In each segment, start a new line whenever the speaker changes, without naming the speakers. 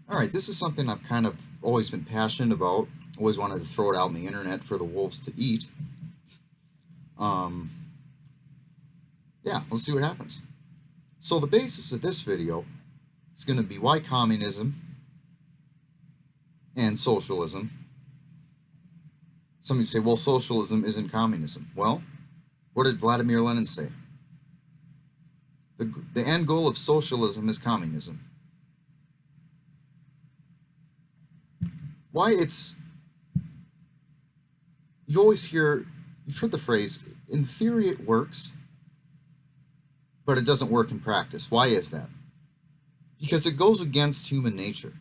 Alright, this is something I've kind of always been passionate about. Always wanted to throw it out on the internet for the wolves to eat. Um, yeah, let's see what happens. So the basis of this video is going to be why communism and socialism. Some of you say, well, socialism isn't communism. Well, what did Vladimir Lenin say? The end goal of socialism is communism. Why it's... You always hear, you've heard the phrase, in theory it works, but it doesn't work in practice. Why is that? Because it goes against human nature.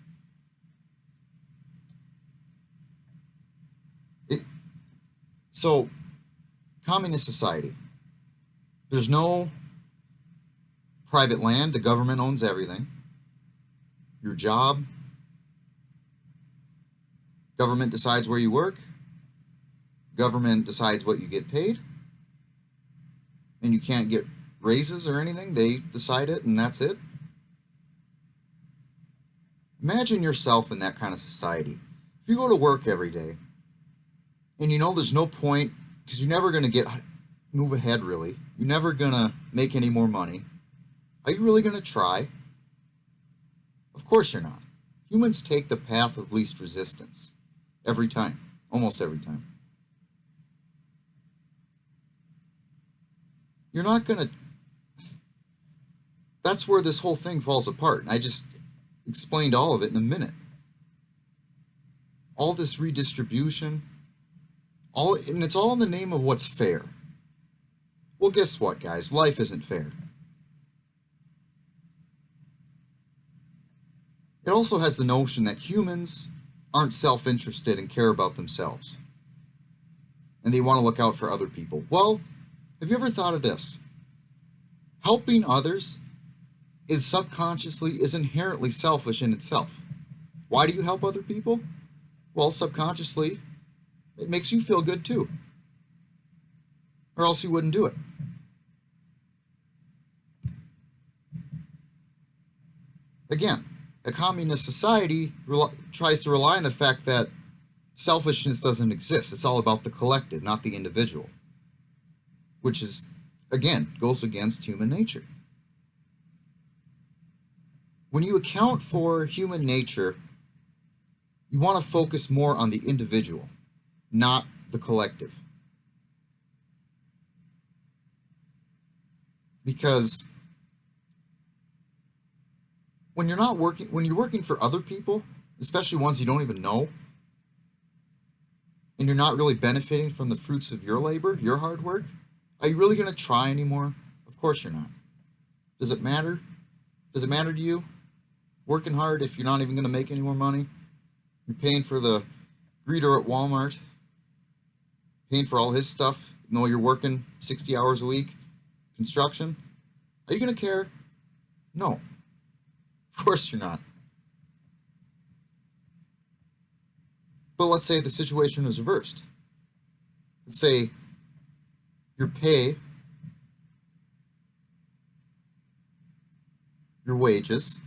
So, communist society, there's no private land, the government owns everything. Your job, government decides where you work, government decides what you get paid, and you can't get raises or anything. They decide it, and that's it. Imagine yourself in that kind of society. If you go to work every day, and you know there's no point, because you're never going to move ahead really, you're never going to make any more money, are you really going to try? Of course you're not. Humans take the path of least resistance. Every time. Almost every time. You're not going to... That's where this whole thing falls apart. And I just explained all of it in a minute. All this redistribution, and it's all in the name of what's fair. Well, guess what, guys? Life isn't fair. It also has the notion that humans aren't self-interested and care about themselves. And they want to look out for other people. Well, have you ever thought of this? Helping others is inherently selfish in itself. Why do you help other people? Well, subconsciously, it makes you feel good too. Or else you wouldn't do it. Again, a communist society tries to rely on the fact that selfishness doesn't exist. It's all about the collective, not the individual. Which is, again, goes against human nature. When you account for human nature, you want to focus more on the individual, not the collective. Because when you're working for other people, especially ones you don't even know, and you're not really benefiting from the fruits of your labor, your hard work, are you really going to try anymore? Of course you're not. Does it matter? Does it matter to you? Working hard if you're not even going to make any more money? You're paying for the greeter at Walmart, paying for all his stuff, even though you're working 60 hours a week, construction. Are you going to care? No. Of course you're not. But let's say the situation is reversed. Let's say your pay, your wages,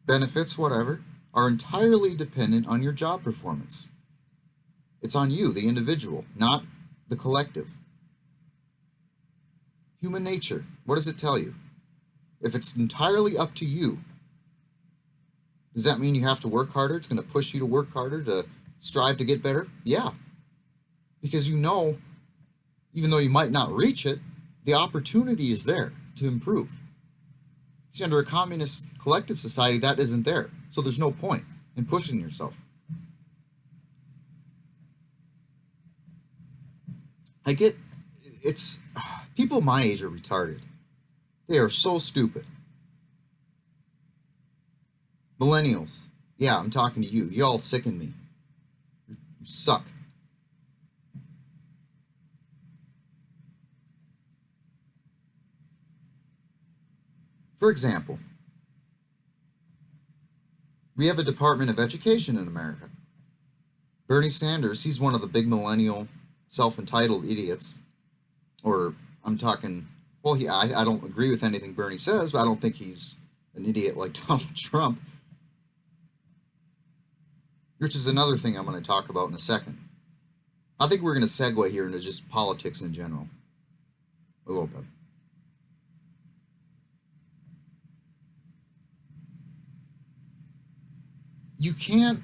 benefits, whatever, are entirely dependent on your job performance. It's on you, the individual, not the collective. Human nature, what does it tell you? If it's entirely up to you, does that mean you have to work harder? It's going to push you to work harder, to strive to get better? Yeah. Because you know, even though you might not reach it, the opportunity is there to improve. See, under a communist collective society, that isn't there. So there's no point in pushing yourself. People my age are retarded. They are so stupid. Millennials. Yeah, I'm talking to you. Y'all sicken me. You suck. For example, we have a Department of Education in America. Bernie Sanders, he's one of the big millennial self-entitled idiots. Or I'm talking, well, yeah, I don't agree with anything Bernie says, but I don't think he's an idiot like Donald Trump. which is another thing I'm going to talk about in a second. I think we're going to segue here into just politics in general. A little bit. You can't...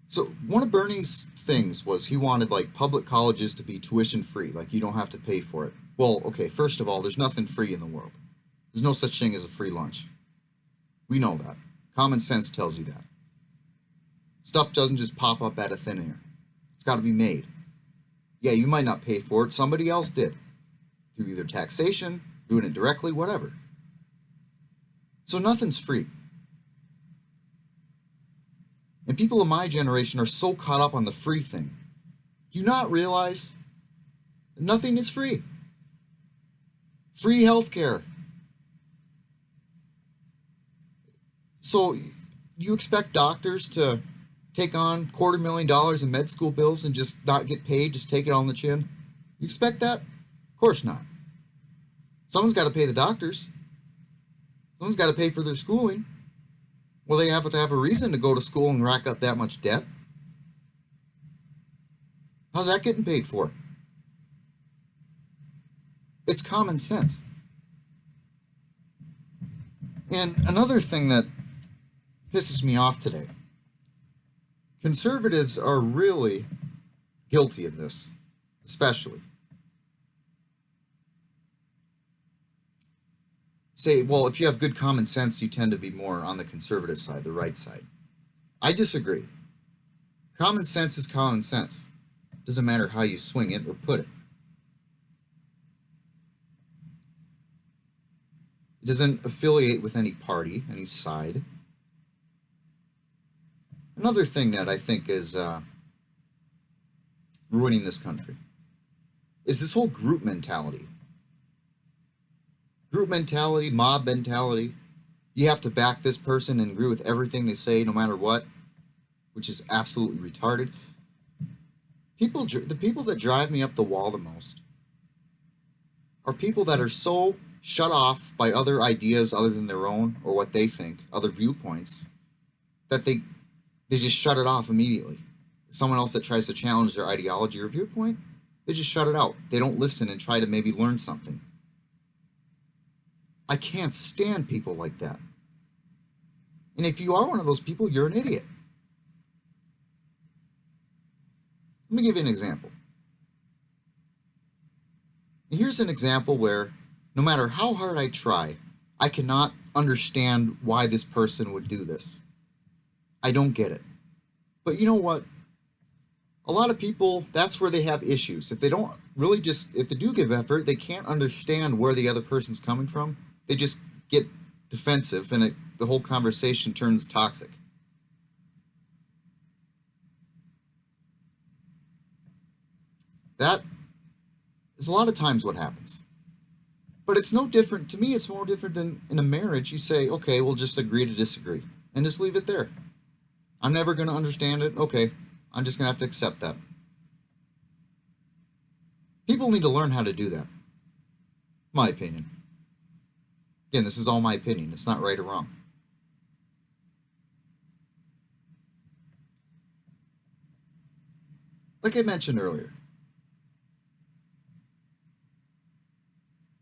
So one of Bernie's things was he wanted like public colleges to be tuition free, like you don't have to pay for it. Well, okay, first of all, there's nothing free in the world. There's no such thing as a free lunch. We know that. Common sense tells you that. Stuff doesn't just pop up out of thin air. It's got to be made. Yeah, you might not pay for it. Somebody else did. Through either taxation, doing it directly, whatever. So nothing's free. And people of my generation are so caught up on the free thing. Do you not realize that nothing is free? Free healthcare. So you expect doctors to take on $250,000 in med school bills and just not get paid, just take it on the chin? You expect that? Of course not. Someone's got to pay the doctors. Someone's got to pay for their schooling. Well, they have to have a reason to go to school and rack up that much debt. How's that getting paid for? It's common sense. And another thing that pisses me off today, conservatives are really guilty of this, especially. Say, well, if you have good common sense, you tend to be more on the conservative side, the right side. I disagree. Common sense is common sense. Doesn't matter how you swing it or put it. It doesn't affiliate with any party, any side. Another thing that I think is ruining this country is this whole group mentality. Group mentality, mob mentality. You have to back this person and agree with everything they say no matter what, which is absolutely retarded. The people that drive me up the wall the most are people that are so shut off by other ideas other than their own or what they think, other viewpoints, that they just shut it off immediately. Someone else that tries to challenge their ideology or viewpoint, they just shut it out. They don't listen and try to maybe learn something. I can't stand people like that. And if you are one of those people, you're an idiot. Let me give you an example. And here's an example where no matter how hard I try, I cannot understand why this person would do this. I don't get it. But you know what? A lot of people, that's where they have issues. If they don't really if they do give effort, they can't understand where the other person's coming from. They just get defensive and the whole conversation turns toxic. That is a lot of times what happens. But it's no different, to me it's more different than in a marriage. You say, okay, we'll just agree to disagree and just leave it there. I'm never going to understand it. Okay, I'm just going to have to accept that. People need to learn how to do that. My opinion. Again, this is all my opinion. It's not right or wrong. Like I mentioned earlier,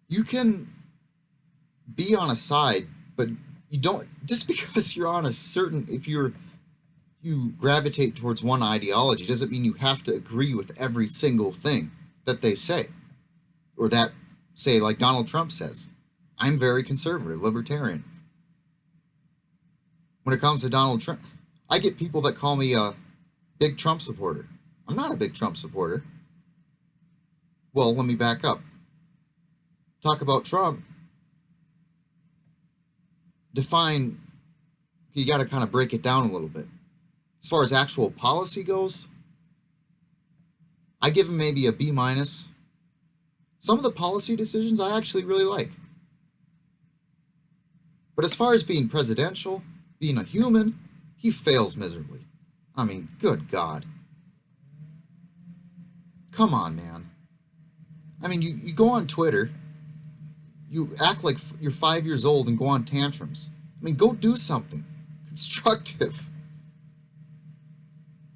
you can be on a side, but you don't, just because you're on a certain, if you gravitate towards one ideology, doesn't mean you have to agree with every single thing that they say. Or that, say, like Donald Trump says. I'm very conservative, libertarian. When it comes to Donald Trump, I get people that call me a big Trump supporter. I'm not a big Trump supporter. Well, let me back up. Talk about Trump. Define, you got to kind of break it down a little bit. As far as actual policy goes, I give him maybe a B-. Some of the policy decisions I actually really like. But as far as being presidential, being a human, he fails miserably. I mean, good God. Come on, man. I mean, you go on Twitter, you act like you're 5 years old and go on tantrums. I mean, go do something. constructive.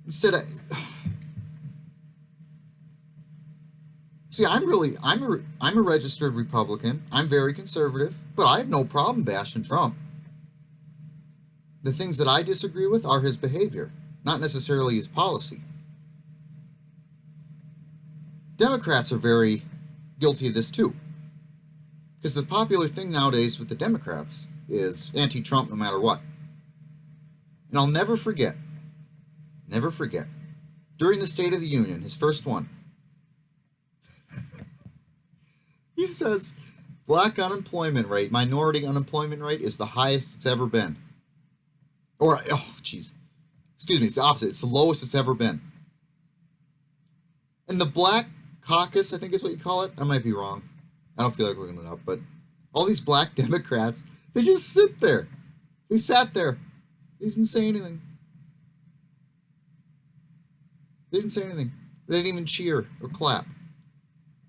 Instead of, see, I'm a registered Republican. I'm very conservative, but I have no problem bashing Trump. The things that I disagree with are his behavior, not necessarily his policy. Democrats are very guilty of this too. Because the popular thing nowadays with the Democrats is anti-Trump no matter what. And I'll never forget, during the State of the Union, his first one, he says, black unemployment rate, minority unemployment rate is the highest it's ever been. Or, oh, jeez. Excuse me, it's the opposite. It's the lowest it's ever been. And the Black Caucus, I think is what you call it. I might be wrong. I don't feel like looking it up, but all these black Democrats, they just sit there. They sat there. They didn't say anything. They didn't say anything. They didn't even cheer or clap.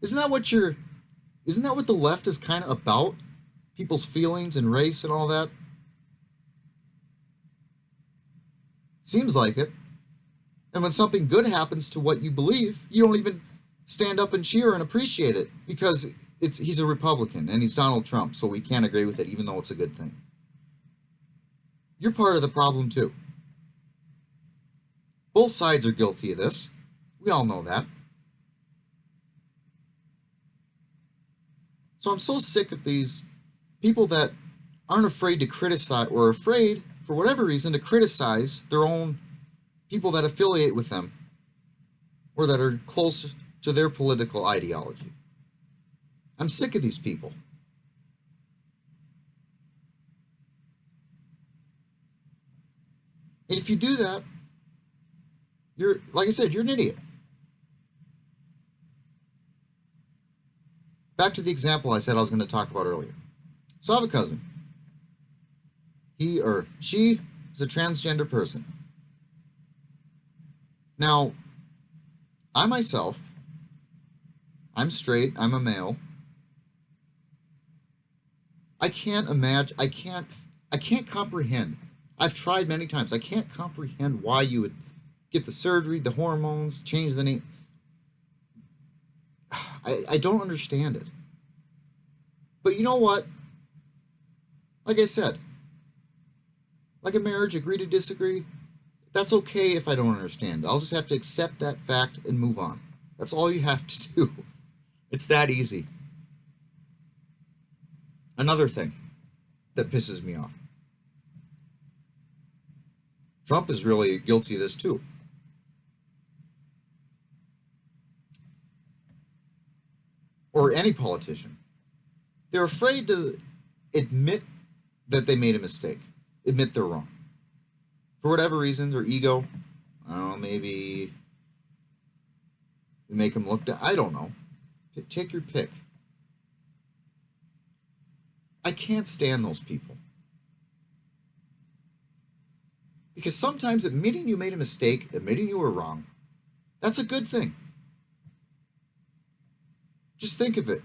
Isn't that what the left is kind of about? People's feelings and race and all that? Seems like it. And when something good happens to what you believe, you don't even stand up and cheer and appreciate it because he's a Republican and he's Donald Trump, so we can't agree with it even though it's a good thing. You're part of the problem too. Both sides are guilty of this. We all know that. So I'm so sick of these people that aren't afraid to criticize, or afraid, for whatever reason, to criticize their own people that affiliate with them or that are close to their political ideology. I'm sick of these people. And if you do that, you're, like I said, you're an idiot. Back to the example I said I was going to talk about earlier. So I have a cousin. He or she is a transgender person. Now, I myself, I'm straight, I'm a male. I can't imagine, I can't comprehend. I've tried many times. I can't comprehend why you would get the surgery, the hormones, change the name. I don't understand it. But you know what? Like I said, like a marriage, agree to disagree. That's okay if I don't understand. I'll just have to accept that fact and move on. That's all you have to do. It's that easy. Another thing that pisses me off. Trump is really guilty of this too. Or any politician. They're afraid to admit that they made a mistake. Admit they're wrong. For whatever reason, their ego, I don't know, maybe make them look down. I don't know. Take your pick. I can't stand those people. Because sometimes admitting you made a mistake, admitting you were wrong, that's a good thing. Just think of it.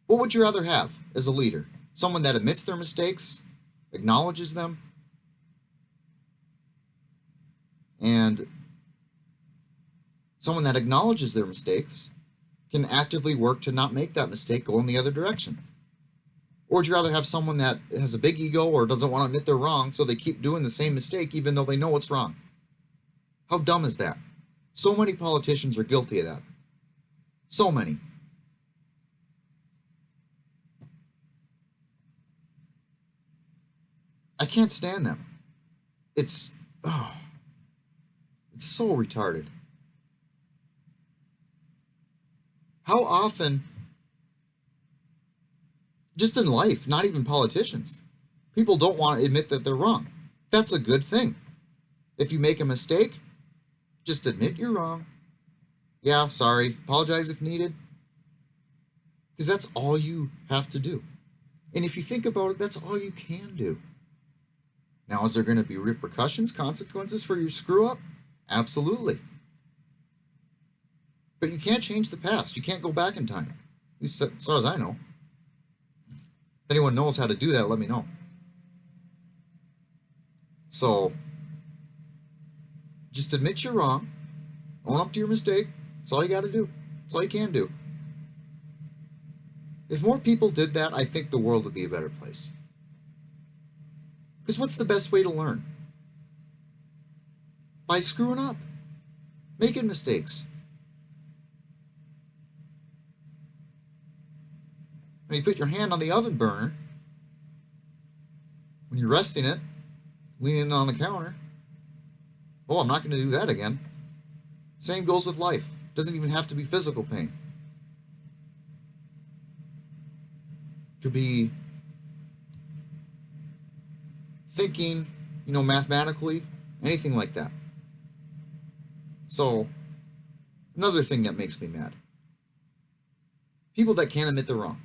What would you rather have as a leader? Someone that admits their mistakes, acknowledges them, and someone that acknowledges their mistakes can actively work to not make that mistake go in the other direction? Or would you rather have someone that has a big ego or doesn't want to admit they're wrong, so they keep doing the same mistake even though they know it's wrong? How dumb is that? So many politicians are guilty of that. So many. I can't stand them. It's so retarded. How often, just in life, not even politicians, people don't want to admit that they're wrong. That's a good thing. If you make a mistake, just admit you're wrong. Yeah, sorry, apologize if needed. Because that's all you have to do. And if you think about it, that's all you can do. Now, is there going to be repercussions, consequences for your screw up? Absolutely. But you can't change the past. You can't go back in time. At least as far as I know. If anyone knows how to do that, let me know. So, just admit you're wrong. Own up to your mistake. That's all you got to do. That's all you can do. If more people did that, I think the world would be a better place. Because what's the best way to learn? By screwing up. Making mistakes. When you put your hand on the oven burner, when you're resting it, leaning on the counter, oh, I'm not going to do that again. Same goes with life. Doesn't even have to be physical pain. It could be thinking, mathematically, anything like that. So, another thing that makes me mad. People that can't admit they're wrong.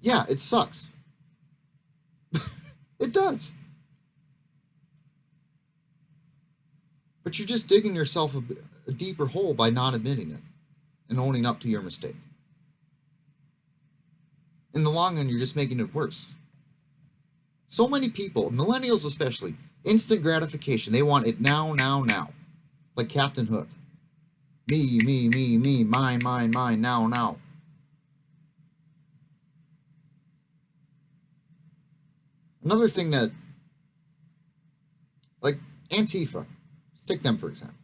Yeah, it sucks. It does. But you're just digging yourself a deeper hole by not admitting it and owning up to your mistake. In the long run, you're just making it worse. So many people, millennials especially, instant gratification. They want it now, now, now. Like Captain Hook. Me, mine, now, now. Another thing that, like Antifa, let's take them for example.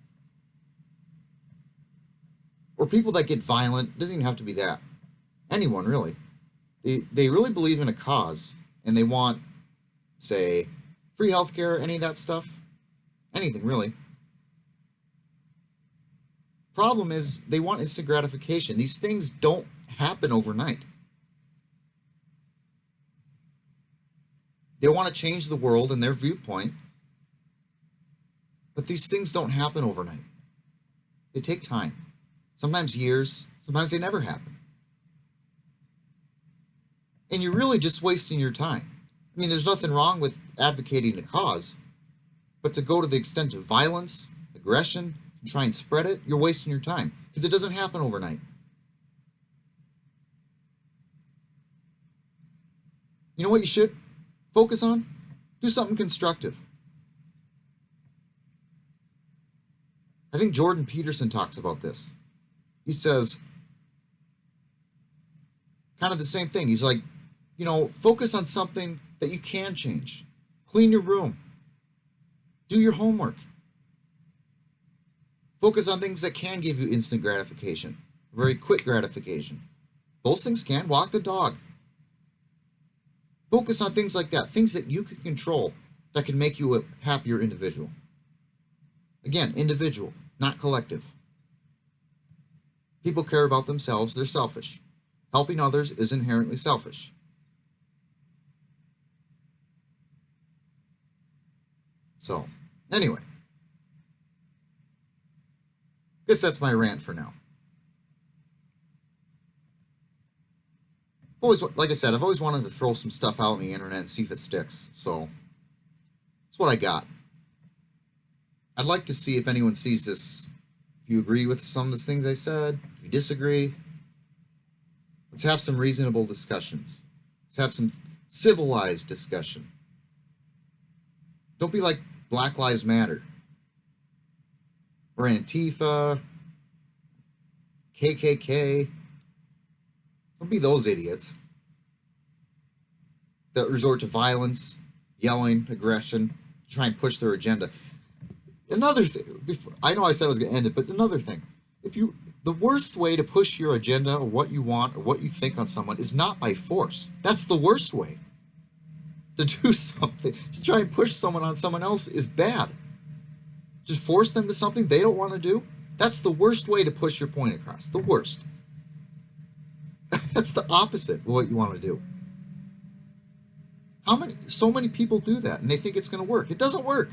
Or people that get violent, doesn't even have to be that. Anyone, really. They really believe in a cause, and they want, say, free healthcare, any of that stuff. Anything, really. Problem is, they want instant gratification. These things don't happen overnight. They want to change the world in their viewpoint, but these things don't happen overnight. They take time. Sometimes years, sometimes they never happen. And you're really just wasting your time. I mean, there's nothing wrong with advocating a cause, but to go to the extent of violence, aggression, and try and spread it, you're wasting your time, because it doesn't happen overnight. You know what you should focus on? Do something constructive. I think Jordan Peterson talks about this. He says kind of the same thing. He's like, focus on something that you can change. Clean your room. Do your homework. Focus on things that can give you instant gratification, very quick gratification. Those things can. Walk the dog. Focus on things like that, things that you can control that can make you a happier individual. Again, individual, not collective. People care about themselves, they're selfish. Helping others is inherently selfish. So, anyway. Guess that's my rant for now. Like I said, I've always wanted to throw some stuff out on the internet and see if it sticks. So, that's what I got. I'd like to see if anyone sees this. If you agree with some of the things I said, if you disagree, let's have some reasonable discussions. Let's have some civilized discussion. Don't be like Black Lives Matter, or Antifa, KKK. Don't be those idiots that resort to violence, yelling, aggression, to try and push their agenda. Another thing, I know I said I was going to end it, but another thing. The worst way to push your agenda or what you want or what you think on someone is not by force. That's the worst way to do something. To try and push someone on someone else is bad. Just force them to something they don't want to do. That's the worst way to push your point across. The worst. That's the opposite of what you want to do. So many people do that and they think it's going to work. It doesn't work.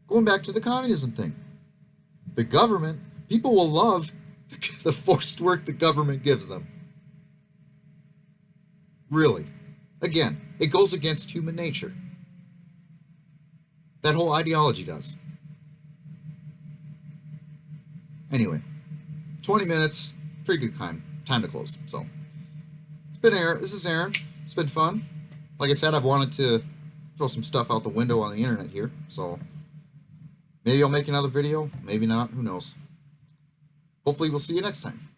Going back to the communism thing. The government, people will love the forced work the government gives them. Really. Again, it goes against human nature. That whole ideology does. Anyway, 20 minutes, pretty good time to close. So, this is Aaron. It's been fun. like I said, I've wanted to throw some stuff out the window on the internet here, so maybe I'll make another video, maybe not, who knows. Hopefully we'll see you next time.